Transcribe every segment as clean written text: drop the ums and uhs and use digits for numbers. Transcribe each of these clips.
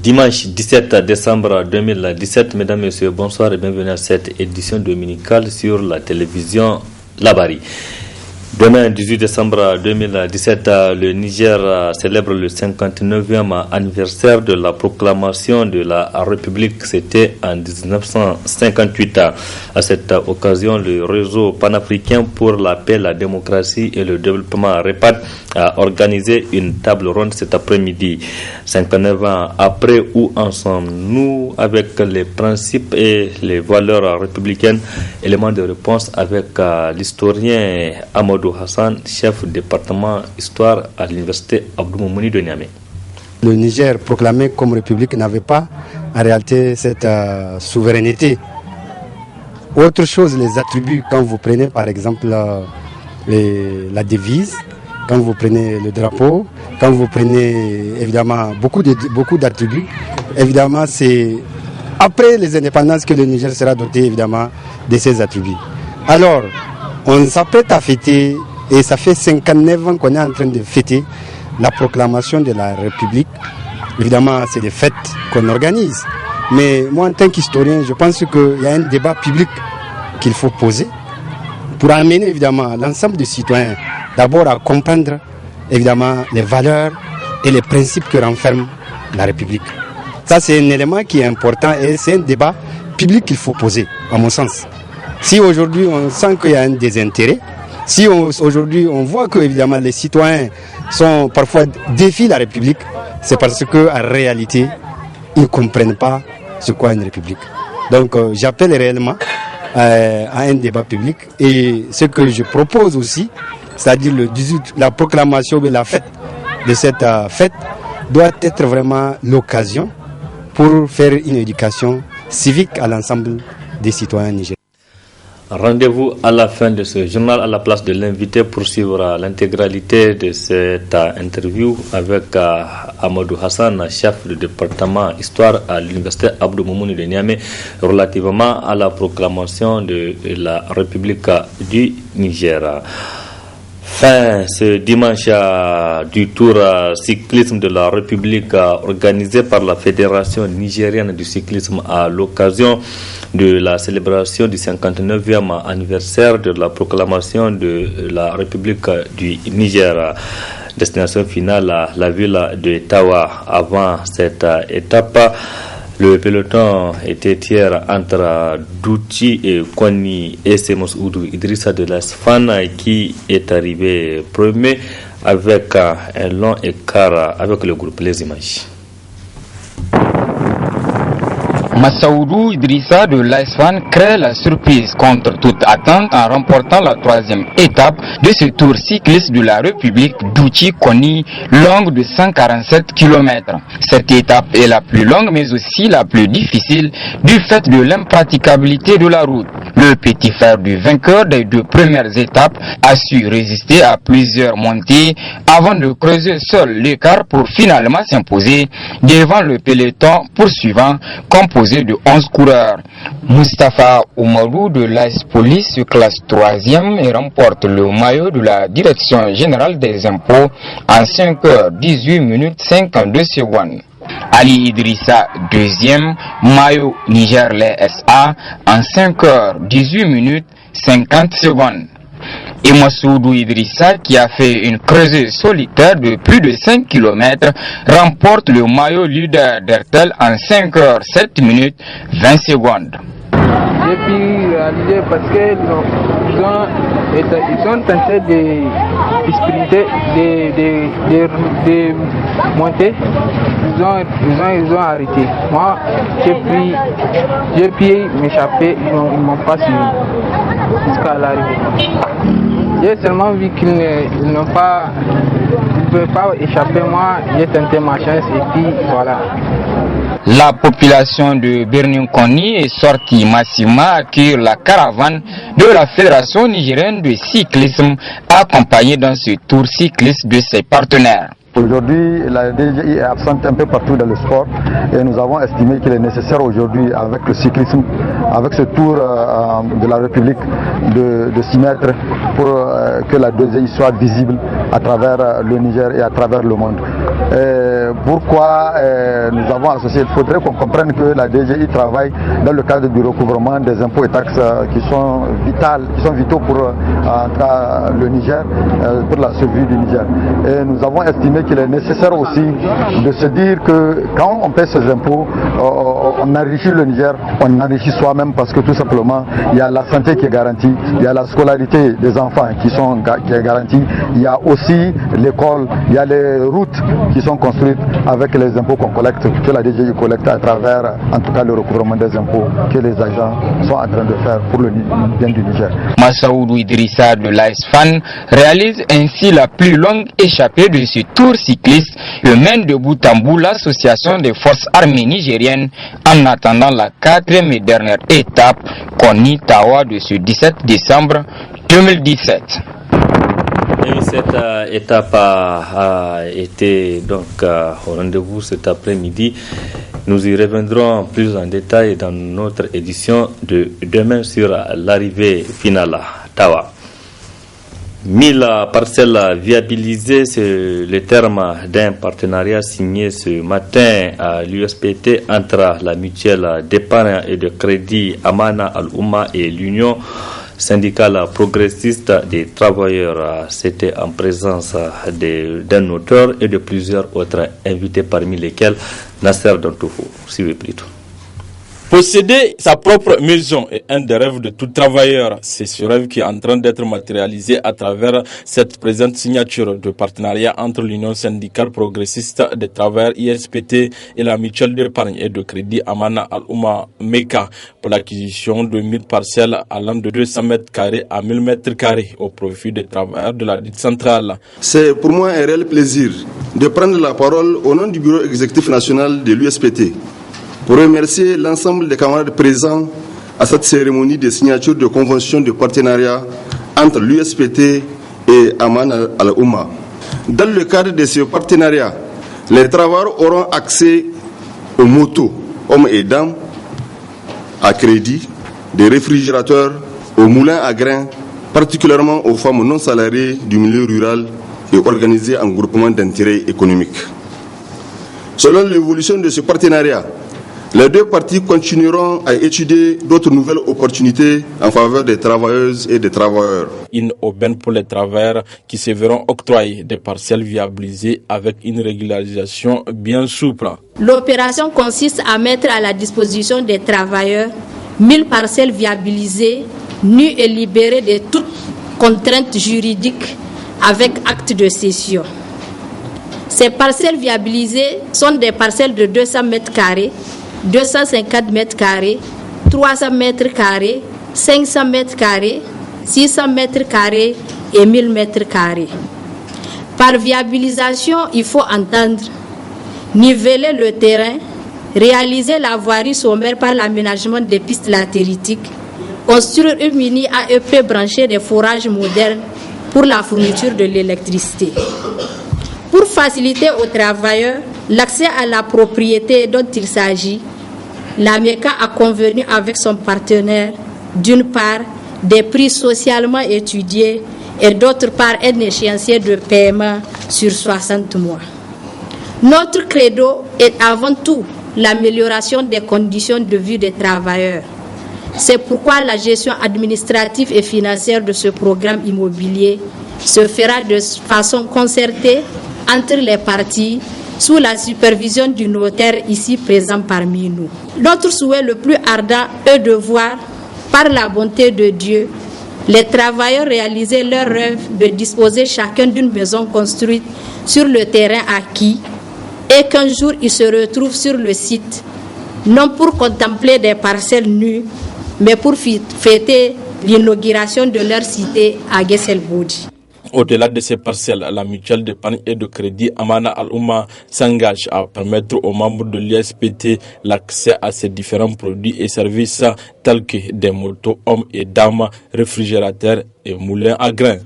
Dimanche 17 décembre 2017, mesdames, messieurs, bonsoir et bienvenue à cette édition dominicale sur la télévision Labari. Demain, 18 décembre 2017, le Niger célèbre le 59e anniversaire de la proclamation de la République. C'était en 1958. À cette occasion, le réseau panafricain pour la paix, la démocratie et le développement REPAD a organisé une table ronde cet après-midi. 59 ans après, où en sommes-nous avec les principes et les valeurs républicaines? Élément de réponse avec l'historien Amadou Hassan, chef du département Histoire à l'université Abdou Moumouni de Niamey. Le Niger proclamé comme république n'avait pas en réalité cette souveraineté. Autre chose, les attributs, quand vous prenez par exemple la devise, quand vous prenez le drapeau, quand vous prenez évidemment beaucoup d'attributs, évidemment c'est après les indépendances que le Niger sera doté évidemment de ces attributs. Alors, on s'apprête à fêter, et ça fait 59 ans qu'on est en train de fêter la proclamation de la République. Évidemment, c'est des fêtes qu'on organise. Mais moi, en tant qu'historien, je pense qu'il y a un débat public qu'il faut poser pour amener évidemment l'ensemble des citoyens d'abord à comprendre évidemment les valeurs et les principes que renferme la République. Ça, c'est un élément qui est important et c'est un débat public qu'il faut poser, à mon sens. Si aujourd'hui on sent qu'il y a un désintérêt, si aujourd'hui on voit que évidemment les citoyens sont parfois défient la République, c'est parce qu'en réalité ils ne comprennent pas ce qu'est une République. Donc j'appelle réellement à un débat public et ce que je propose aussi, c'est-à-dire le 18, la proclamation de la fête de cette fête doit être vraiment l'occasion pour faire une éducation civique à l'ensemble des citoyens nigériens. Rendez-vous à la fin de ce journal à la place de l'invité pour suivre l'intégralité de cette interview avec Amadou Hassan, chef du département Histoire à l'université Abdou Moumouni de Niamey, relativement à la proclamation de la République du Niger. Fin ce dimanche du tour cyclisme de la République organisé par la Fédération nigérienne du cyclisme à l'occasion de la célébration du 59e anniversaire de la proclamation de la République du Niger. Destination finale, la ville de Tawa. Avant cette étape, le peloton était tiers entre Douchi et Kwani et Semos Oudou Idrissa de l'Asfan qui est arrivé premier avec un long écart avec le groupe Les Images. Massaoudou Idrissa de l'ASFAN crée la surprise contre toute attente en remportant la troisième étape de ce tour cycliste de la République d'Ouchi-Koni, longue de 147 km. Cette étape est la plus longue mais aussi la plus difficile du fait de l'impraticabilité de la route. Le petit frère du vainqueur des deux premières étapes a su résister à plusieurs montées avant de creuser seul l'écart pour finalement s'imposer devant le peloton poursuivant composé de 11 coureurs. Mustapha Oumarou de l'AS Police se classe 3e et remporte le maillot de la Direction Générale des Impôts en 5 heures 18 minutes 52 secondes. Ali Idrissa 2e, maillot Niger-Les SA en 5 heures 18 minutes 50 secondes. Et Massoudou Idrissa, qui a fait une creusée solitaire de plus de 5 km, remporte le maillot leader d'Hertel en 5 heures 7 minutes 20 secondes. J'ai pu réaliser parce qu'ils ont tenté de sprinter, de monter, ils ont arrêté. Moi, j'ai pu m'échapper, ils ne m'ont pas suivi jusqu'à l'arrivée. J'ai seulement vu qu'ils ne pouvaient pas échapper. Moi, j'ai tenté ma chance et puis voilà. La population de Bernin-Koni est sortie massivement accueillir la caravane de la Fédération nigérienne de cyclisme accompagnée dans ce tour cycliste de ses partenaires. Aujourd'hui, la DGI est absente un peu partout dans le sport et nous avons estimé qu'il est nécessaire aujourd'hui avec le cyclisme, avec ce tour de la République de s'y mettre pour que la DGI soit visible à travers le Niger et à travers le monde. pourquoi nous avons associé. Il faudrait qu'on comprenne que la DGI travaille dans le cadre du recouvrement des impôts et taxes qui sont vitaux pour le Niger, pour la survie du Niger. Et nous avons estimé qu'il est nécessaire aussi de se dire que quand on paie ces impôts, on enrichit le Niger, on enrichit soi-même parce que tout simplement il y a la santé qui est garantie, il y a la scolarité des enfants qui est garantie, il y a aussi l'école, il y a les routes qui sont construites avec les impôts qu'on collecte, que la DGI collecte à travers en tout cas le recouvrement des impôts que les agents sont en train de faire pour le bien du Niger. Massaoudou Idrissa de l'ASFAN réalise ainsi la plus longue échappée de ce tour cycliste et mène de bout en bout l'association des forces armées nigériennes en attendant la 4e et dernière étape Koni Tawa de ce 17 décembre 2017. Et cette étape a été donc au rendez-vous cet après-midi. Nous y reviendrons plus en détail dans notre édition de demain sur l'arrivée finale à Tawa. 1000 parcelles viabilisées, c'est le terme d'un partenariat signé ce matin à l'USPT entre la mutuelle d'épargne et de crédit Amana Al-Oumma et l'Union syndicale progressiste des travailleurs. C'était en présence d'un auteur et de plusieurs autres invités, parmi lesquels Nasser Dantoufou. Suivez plutôt. Posséder sa propre maison est un des rêves de tout travailleur. C'est ce rêve qui est en train d'être matérialisé à travers cette présente signature de partenariat entre l'Union syndicale progressiste des travailleurs ISPT et la mutuelle d'épargne et de crédit Amana Al-Oumma Meka pour l'acquisition de 1000 parcelles allant de 200 mètres carrés à 1000 mètres carrés au profit des travailleurs de la dite centrale. C'est pour moi un réel plaisir de prendre la parole au nom du bureau exécutif national de l'USPT pour remercier l'ensemble des camarades présents à cette cérémonie de signature de convention de partenariat entre l'USPT et Amana Al-Oumma. Dans le cadre de ce partenariat, les travailleurs auront accès aux motos, hommes et dames, à crédit, des réfrigérateurs, aux moulins à grains, particulièrement aux femmes non salariées du milieu rural et organisées en groupement d'intérêt économique. Selon l'évolution de ce partenariat, les deux parties continueront à étudier d'autres nouvelles opportunités en faveur des travailleuses et des travailleurs. Une aubaine pour les travailleurs qui se verront octroyer des parcelles viabilisées avec une régularisation bien souple. L'opération consiste à mettre à la disposition des travailleurs 1000 parcelles viabilisées, nues et libérées de toute contrainte juridique avec acte de cession. Ces parcelles viabilisées sont des parcelles de 200 mètres carrés, 250 mètres carrés, 300 mètres carrés, 500 mètres carrés, 600 mètres carrés et 1000 mètres carrés. Par viabilisation, il faut entendre niveler le terrain, réaliser la voirie sommaire par l'aménagement des pistes latéritiques, construire une mini AEP branchée des forages modernes pour la fourniture de l'électricité. Pour faciliter aux travailleurs l'accès à la propriété dont il s'agit, la MECA a convenu avec son partenaire, d'une part, des prix socialement étudiés et d'autre part, un échéancier de paiement sur 60 mois. Notre credo est avant tout l'amélioration des conditions de vie des travailleurs. C'est pourquoi la gestion administrative et financière de ce programme immobilier se fera de façon concertée entre les parties, sous la supervision du notaire ici présent parmi nous. Notre souhait le plus ardent est de voir, par la bonté de Dieu, les travailleurs réaliser leur rêve de disposer chacun d'une maison construite sur le terrain acquis et qu'un jour ils se retrouvent sur le site, non pour contempler des parcelles nues, mais pour fêter l'inauguration de leur cité à Gesselboudi. Au-delà de ces parcelles, la mutuelle d'épargne et de crédit Amana Al-Oumma s'engage à permettre aux membres de l'USPT l'accès à ces différents produits et services tels que des motos, hommes et dames, réfrigérateurs et moulins à grains.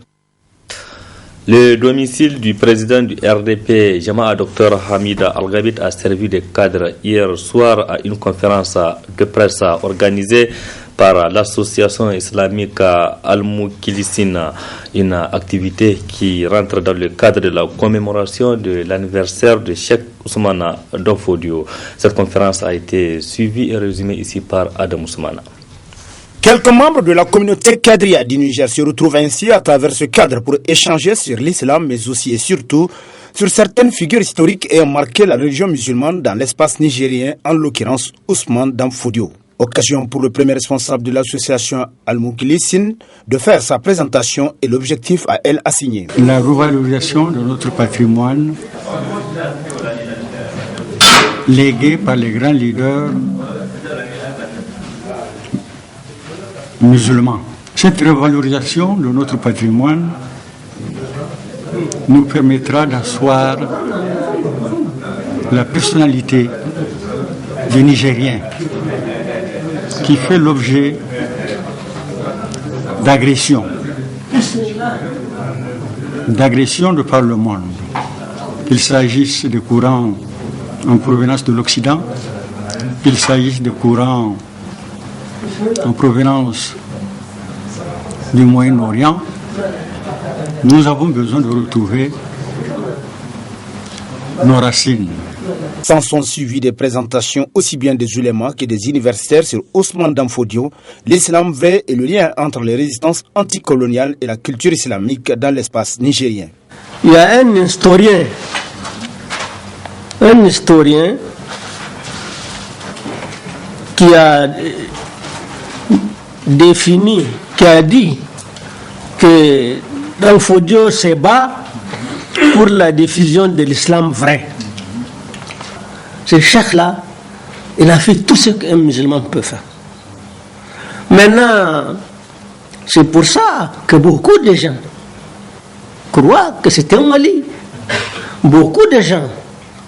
Le domicile du président du RDP, Jama'a Dr Hamida Al-Ghabit, a servi de cadre hier soir à une conférence de presse organisée par l'association islamique Al-Muklisina, une activité qui rentre dans le cadre de la commémoration de l'anniversaire de Cheikh Ousmane Danfodio. Cette conférence a été suivie et résumée ici par Adam Ousmane. Quelques membres de la communauté Kadria du Niger se retrouvent ainsi à travers ce cadre pour échanger sur l'islam, mais aussi et surtout sur certaines figures historiques ayant marqué la religion musulmane dans l'espace nigérien, en l'occurrence Ousmane Danfodio. Occasion pour le premier responsable de l'association Al-Muklisine de faire sa présentation et l'objectif à elle assigné. La revalorisation de notre patrimoine légué par les grands leaders musulmans. Cette revalorisation de notre patrimoine nous permettra d'asseoir la personnalité du Nigérien qui fait l'objet d'agressions de par le monde, qu'il s'agisse de courants en provenance de l'Occident, qu'il s'agisse de courants en provenance du Moyen-Orient. Nous avons besoin de retrouver nos racines. S'en sont suivis des présentations aussi bien des ulémas que des universitaires sur Ousmane Danfodio, l'islam vrai et le lien entre les résistances anticoloniales et la culture islamique dans l'espace nigérien. Il y a un historien qui a défini, qui a dit que Danfodio se bat pour la diffusion de l'islam vrai. Ce cheikh-là, il a fait tout ce qu'un musulman peut faire. Maintenant, c'est pour ça que beaucoup de gens croient que c'est un Mali. Beaucoup de gens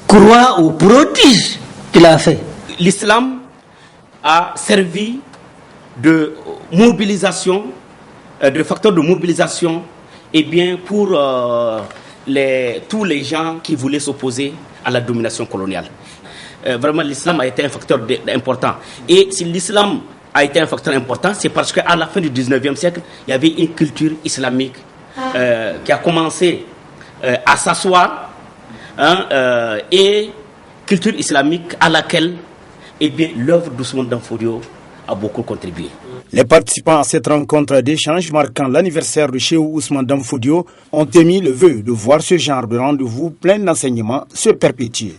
croient aux prodiges qu'il a fait. L'islam a servi de mobilisation, de facteur de mobilisation, et bien pour tous les gens qui voulaient s'opposer à la domination coloniale. Vraiment, l'islam a été un facteur important. Et si l'islam a été un facteur important, c'est parce qu'à la fin du 19e siècle, il y avait une culture islamique qui a commencé à s'asseoir, et culture islamique à laquelle l'œuvre d'Ousmane Danfodio a beaucoup contribué. Les participants à cette rencontre d'échange marquant l'anniversaire de Cheikh Ousmane Danfodio ont émis le vœu de voir ce genre de rendez-vous plein d'enseignements se perpétuer.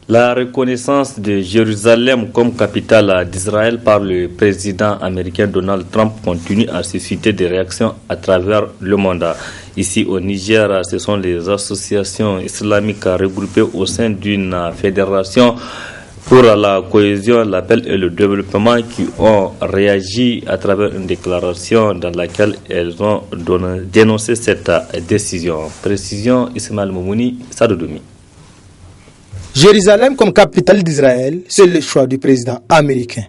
La reconnaissance de Jérusalem comme capitale d'Israël par le président américain Donald Trump continue à susciter des réactions à travers le monde. Ici au Niger, ce sont les associations islamiques regroupées au sein d'une fédération pour la cohésion, la paix et le développement qui ont réagi à travers une déclaration dans laquelle elles ont dénoncé cette décision. Précision Ismaël Moumouni, Sadoudoumi. Jérusalem comme capitale d'Israël, c'est le choix du président américain.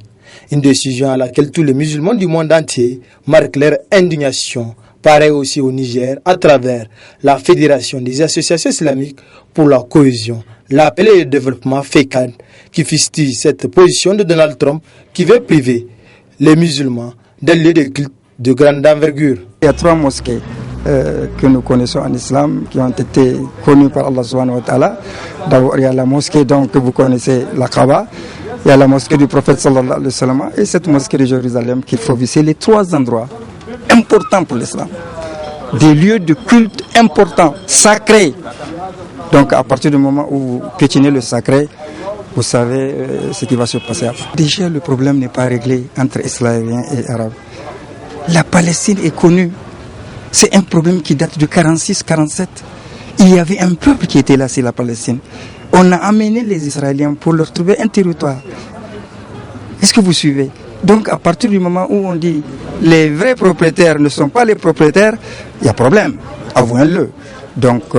Une décision à laquelle tous les musulmans du monde entier marquent leur indignation. Pareil aussi au Niger, à travers la Fédération des associations islamiques pour la cohésion, la paix et le développement FECAD, qui fustige cette position de Donald Trump qui veut priver les musulmans d'un lieu de culte de grande envergure. Il y a 3 mosquées que nous connaissons en islam, qui ont été connues par Allah subhanahu wa ta'ala. D'abord, il y a la mosquée donc, que vous connaissez, la Kaaba. Il y a la mosquée du prophète sallallahu alayhi wa sallam et cette mosquée de Jérusalem qu'il faut visiter. Les 3 endroits importants pour l'islam. Des lieux de culte importants, sacrés. Donc à partir du moment où vous piétinez le sacré, vous savez ce qui va se passer après. Déjà, le problème n'est pas réglé entre Israéliens et Arabes. La Palestine est connue. C'est un problème qui date de 46-47. Il y avait un peuple qui était là, c'est la Palestine. On a amené les Israéliens pour leur trouver un territoire. Est-ce que vous suivez? Donc à partir du moment où on dit les vrais propriétaires ne sont pas les propriétaires, il y a problème, avouons-le. Donc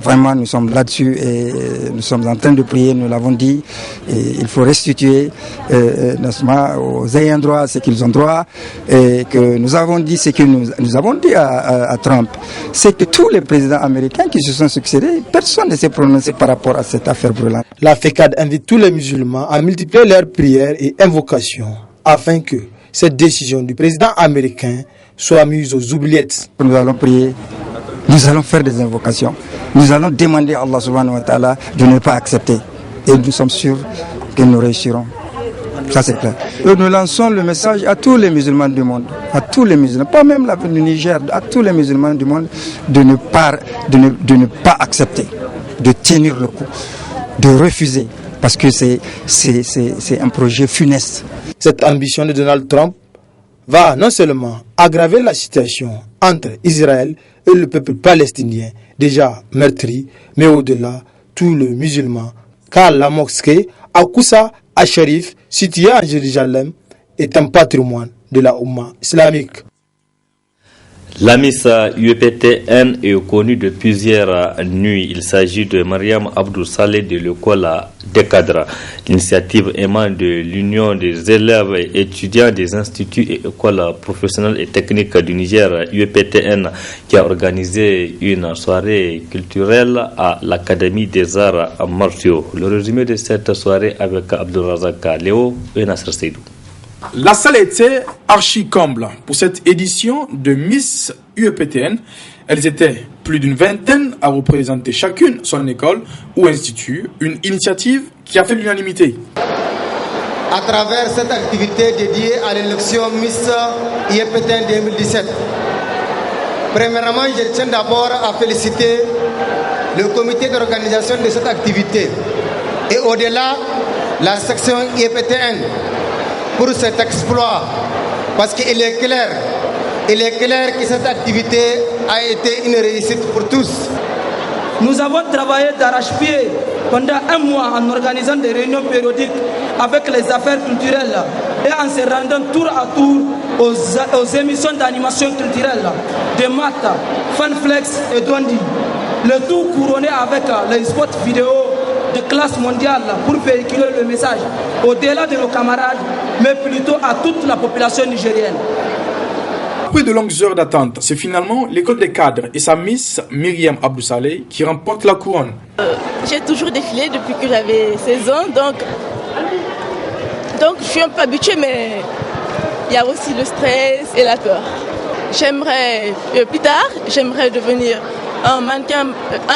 vraiment nous sommes là-dessus et nous sommes en train de prier, nous l'avons dit, et il faut restituer aux ayants droit ce qu'ils ont droit, et que nous avons dit ce que nous avons dit à Trump, c'est que tous les présidents américains qui se sont succédés, personne ne s'est prononcé par rapport à cette affaire brûlante. La FECAD invite tous les musulmans à multiplier leurs prières et invocations afin que cette décision du président américain soit mise aux oubliettes. Nous allons prier, nous allons faire des invocations, nous allons demander à Allah subhanahu wa ta'ala de ne pas accepter. Et nous sommes sûrs que nous réussirons. Ça c'est clair. Et nous lançons le message à tous les musulmans du monde, à tous les musulmans, pas même du Niger, à tous les musulmans du monde, de ne pas accepter, de tenir le coup, de refuser, parce que c'est un projet funeste. Cette ambition de Donald Trump va non seulement aggraver la situation entre Israël et le peuple palestinien, déjà meurtri, mais au-delà, tous les musulmans, car la mosquée Aqsa al-Sharif, située en Jérusalem, est un patrimoine de la Oumma islamique. La Miss UEPTN est connue de plusieurs nuits. Il s'agit de Mariam Abdou Saleh de l'école Decadra. L'initiative émane de l'Union des élèves et étudiants des instituts et écoles professionnelles et techniques du Niger, UEPTN, qui a organisé une soirée culturelle à l'Académie des arts martiaux. Le résumé de cette soirée avec Abdulrazak Léo et Nasser Seydou. La salle était archi-comble pour cette édition de Miss UEPTN. Elles étaient plus d'une vingtaine à représenter chacune son école ou institut, une initiative qui a fait l'unanimité. À travers cette activité dédiée à l'élection Miss UEPTN 2017, premièrement, je tiens d'abord à féliciter le comité d'organisation de cette activité et au-delà, la section UEPTN pour cet exploit, parce qu'il est clair que cette activité a été une réussite pour tous. Nous avons travaillé d'arrache-pied pendant un mois en organisant des réunions périodiques avec les affaires culturelles et en se rendant tour à tour aux émissions d'animation culturelle de Mata, Fanflex et Dondi. Le tout couronné avec les spots vidéo de classe mondiale pour véhiculer le message au-delà de nos camarades, mais plutôt à toute la population nigérienne. Après de longues heures d'attente, c'est finalement l'école des cadres et sa Miss Myriam Abdou Saleh qui remporte la couronne. J'ai toujours défilé depuis que j'avais 16 ans, donc je suis un peu habituée, mais il y a aussi le stress et la peur. J'aimerais, plus tard, devenir un mannequin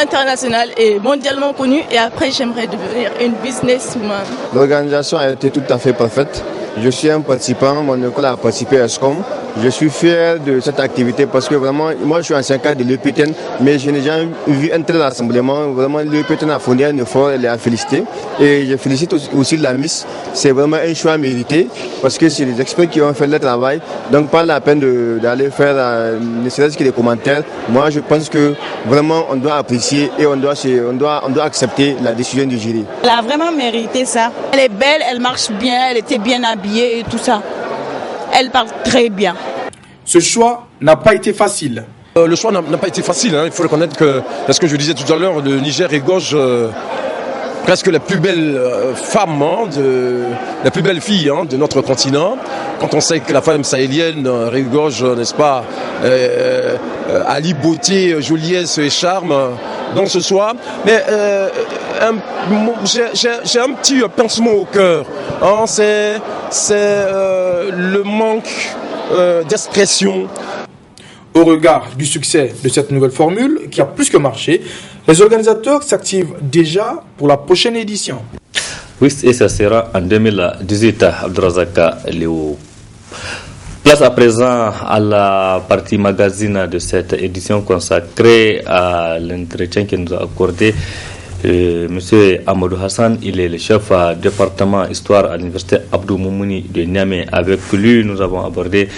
international et mondialement connu, et après j'aimerais devenir une businesswoman. L'organisation a été tout à fait parfaite. Je suis un participant, mon école a participé à ESCOM. Je suis fier de cette activité parce que vraiment, moi je suis ancien cadre de l'UEPTN, mais je n'ai jamais vu un tel rassemblement. Vraiment, l'UEPTN a fourni un effort, elle est à féliciter. Et je félicite aussi la Miss. C'est vraiment un choix mérité parce que c'est les experts qui ont fait le travail. Donc pas la peine d'aller faire ne serait-ce que des commentaires. Moi je pense que vraiment on doit apprécier et on doit accepter la décision du jury. Elle a vraiment mérité ça. Elle est belle, elle marche bien, elle était bien habillée et tout ça. Elle parle très bien. Ce choix n'a pas été facile. Le choix n'a pas été facile. Il faut reconnaître que, parce que je disais tout à l'heure, le Niger égorge presque la plus belle femme, la plus belle fille de notre continent. Quand on sait que la femme sahélienne regorge, n'est-ce pas, Ali, beauté, joliesse et charme dans ce soir. Mais j'ai un petit pincement au cœur. C'est le manque d'expression. Au regard du succès de cette nouvelle formule qui a plus que marché, les organisateurs s'activent déjà pour la prochaine édition. Oui, et ça sera en 2018, Abdourazaka Léo. Place à présent à la partie magazine de cette édition consacrée à l'entretien qu'il nous a accordé. Monsieur Amadou Hassan, il est le chef département histoire à l'université Abdou Moumouni de Niamey. Avec lui, nous avons abordé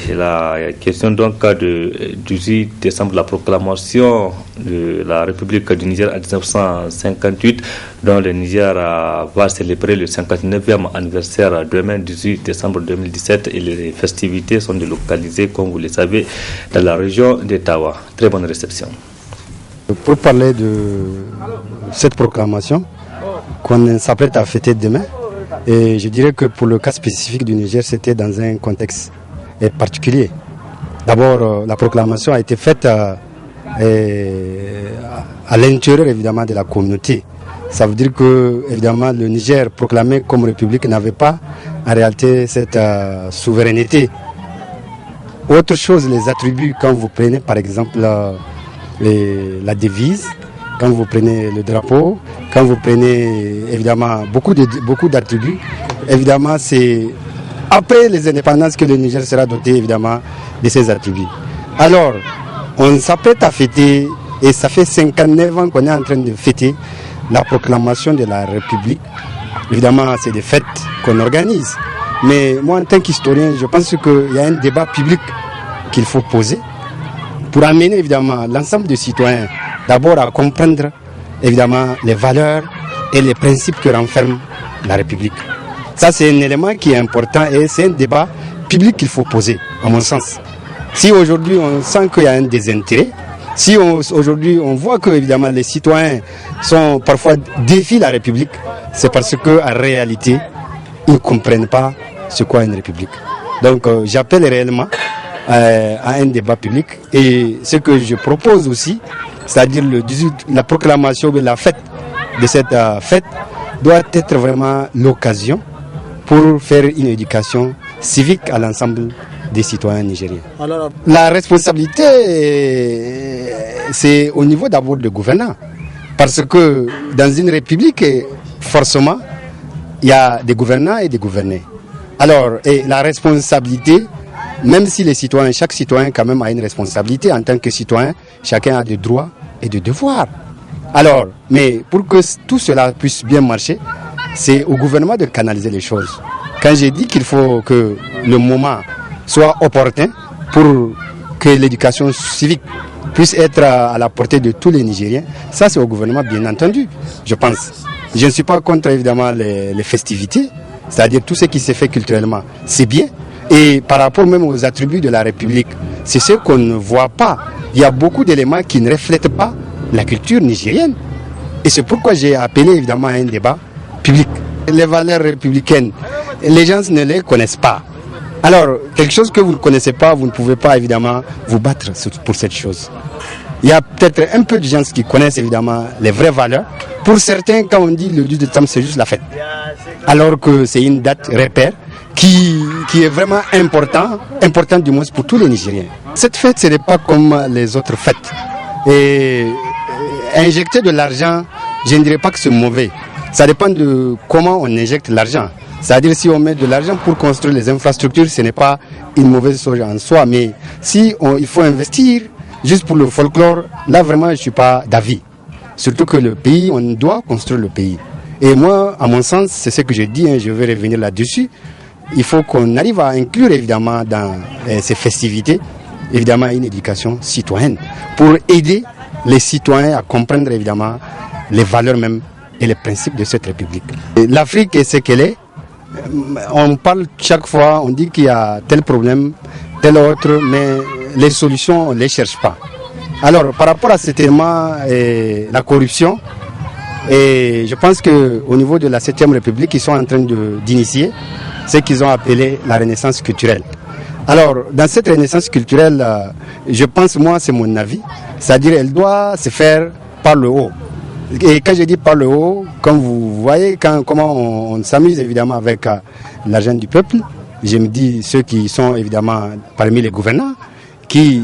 la question donc du 18 décembre, la proclamation de la République du Niger en 1958, dont le Niger va célébrer le 59e anniversaire demain, 18 décembre 2017, et les festivités sont délocalisées, comme vous le savez, dans la région d'Ottawa. Très bonne réception. Pour parler de cette proclamation qu'on s'apprête à fêter demain, et je dirais que pour le cas spécifique du Niger, c'était dans un contexte particulier. D'abord, la proclamation a été faite à l'intérieur évidemment de la communauté ça veut dire que, évidemment, le Niger proclamé comme république n'avait pas en réalité cette souveraineté. Autre chose, les attributs, quand vous prenez par exemple la devise, quand vous prenez le drapeau, quand vous prenez évidemment beaucoup d'attributs, évidemment c'est après les indépendances que le Niger sera doté évidemment de ces attributs. Alors, on s'apprête à fêter, et ça fait 59 ans qu'on est en train de fêter la proclamation de la République. Évidemment, c'est des fêtes qu'on organise. Mais moi, en tant qu'historien, je pense qu'il y a un débat public qu'il faut poser pour amener évidemment l'ensemble des citoyens d'abord à comprendre évidemment les valeurs et les principes que renferme la République. Ça, c'est un élément qui est important et c'est un débat public qu'il faut poser, à mon sens. Si aujourd'hui on sent qu'il y a un désintérêt, si aujourd'hui on voit que évidemment les citoyens sont parfois défient la République, c'est parce qu'en réalité, ils ne comprennent pas ce qu'est une République. Donc j'appelle réellement à un débat public et ce que je propose aussi, c'est-à-dire la proclamation de la fête de cette fête doit être vraiment l'occasion pour faire une éducation civique à l'ensemble des citoyens nigériens. Alors, la responsabilité, c'est au niveau d'abord du gouvernant. Parce que dans une république, forcément, il y a des gouvernants et des gouvernés. Alors, et la responsabilité, même si les citoyens, chaque citoyen quand même a une responsabilité en tant que citoyen, chacun a des droits et des devoirs. Alors, mais pour que tout cela puisse bien marcher, c'est au gouvernement de canaliser les choses. Quand j'ai dit qu'il faut que le moment soit opportun pour que l'éducation civique puisse être à la portée de tous les Nigériens, ça c'est au gouvernement bien entendu, je pense. Je ne suis pas contre évidemment les festivités, c'est-à-dire tout ce qui s'est fait culturellement, c'est bien. Et par rapport même aux attributs de la République, c'est ce qu'on ne voit pas. Il y a beaucoup d'éléments qui ne reflètent pas la culture nigérienne. Et c'est pourquoi j'ai appelé évidemment à un débat public. Les valeurs républicaines, les gens ne les connaissent pas. Alors, quelque chose que vous ne connaissez pas, vous ne pouvez pas évidemment vous battre pour cette chose. Il y a peut-être un peu de gens qui connaissent évidemment les vraies valeurs. Pour certains, quand on dit le 10 décembre, c'est juste la fête. Alors que c'est une date repère qui est vraiment importante du moins pour tous les Nigériens. Cette fête, ce n'est pas comme les autres fêtes. Et injecter de l'argent, je ne dirais pas que c'est mauvais. Ça dépend de comment on injecte l'argent. C'est-à-dire si on met de l'argent pour construire les infrastructures, ce n'est pas une mauvaise chose en soi. Mais si il faut investir juste pour le folklore, là vraiment je ne suis pas d'avis. Surtout que le pays, on doit construire le pays. Et moi, à mon sens, c'est ce que je dis, je vais revenir là-dessus. Il faut qu'on arrive à inclure évidemment dans ces festivités, évidemment une éducation citoyenne pour aider les citoyens à comprendre évidemment les valeurs même et les principes de cette République. L'Afrique est ce qu'elle est. On parle chaque fois, on dit qu'il y a tel problème, tel autre, mais les solutions, on ne les cherche pas. Alors, par rapport à cet élément, la corruption, et je pense qu'au niveau de la 7e République, ils sont en train d'initier ce qu'ils ont appelé la renaissance culturelle. Alors, dans cette renaissance culturelle, je pense, moi, c'est mon avis, c'est-à-dire elle doit se faire par le haut. Et quand je dis par le haut, comme vous voyez comment on s'amuse évidemment avec l'argent du peuple, je me dis ceux qui sont évidemment parmi les gouvernants, qui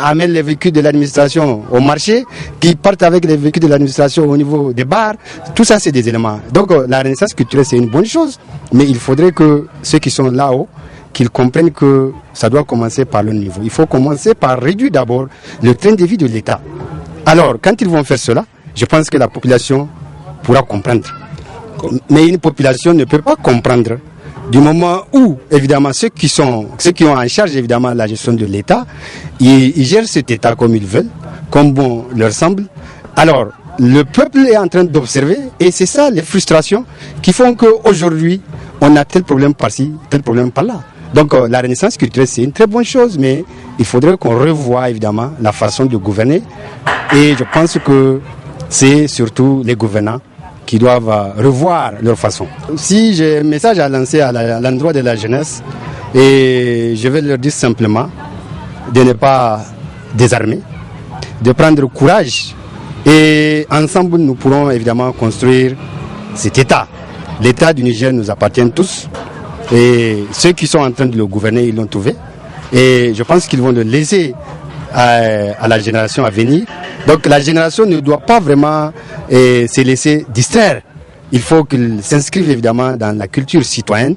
amènent les véhicules de l'administration au marché, qui partent avec les véhicules de l'administration au niveau des bars, tout ça c'est des éléments. Donc la renaissance culturelle c'est une bonne chose, mais il faudrait que ceux qui sont là-haut, qu'ils comprennent que ça doit commencer par le niveau. Il faut commencer par réduire d'abord le train de vie de l'État. Alors quand ils vont faire cela, je pense que la population pourra comprendre. Mais une population ne peut pas comprendre du moment où, évidemment, ceux qui ont en charge, évidemment, la gestion de l'État, ils gèrent cet État comme ils veulent, comme bon leur semble. Alors, le peuple est en train d'observer, et c'est ça les frustrations qui font qu'aujourd'hui, on a tel problème par-ci, tel problème par-là. Donc, la renaissance culturelle, c'est une très bonne chose, mais il faudrait qu'on revoie, évidemment, la façon de gouverner. Et je pense que c'est surtout les gouvernants qui doivent revoir leur façon. Si j'ai un message à lancer à l'endroit de la jeunesse, et je vais leur dire simplement de ne pas désarmer, de prendre courage Et ensemble, nous pourrons évidemment construire cet État. L'État du Niger nous appartient tous. Et ceux qui sont en train de le gouverner, ils l'ont trouvé. Et je pense qu'ils vont le laisser à la génération à venir. Donc la génération ne doit pas vraiment se laisser distraire. Il faut qu'ils s'inscrivent évidemment dans la culture citoyenne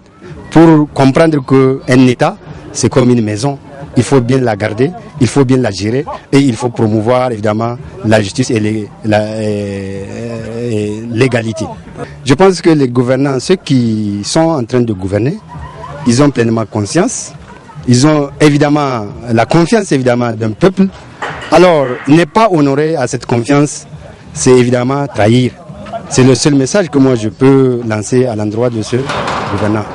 pour comprendre qu'un État, c'est comme une maison. Il faut bien la garder, il faut bien la gérer et il faut promouvoir évidemment la justice et l'égalité. Je pense que les gouvernants, ceux qui sont en train de gouverner, ils ont pleinement conscience. Ils ont évidemment la confiance évidemment d'un peuple. Alors, ne pas honorer à cette confiance, c'est évidemment trahir. C'est le seul message que moi je peux lancer à l'endroit de ce gouvernant.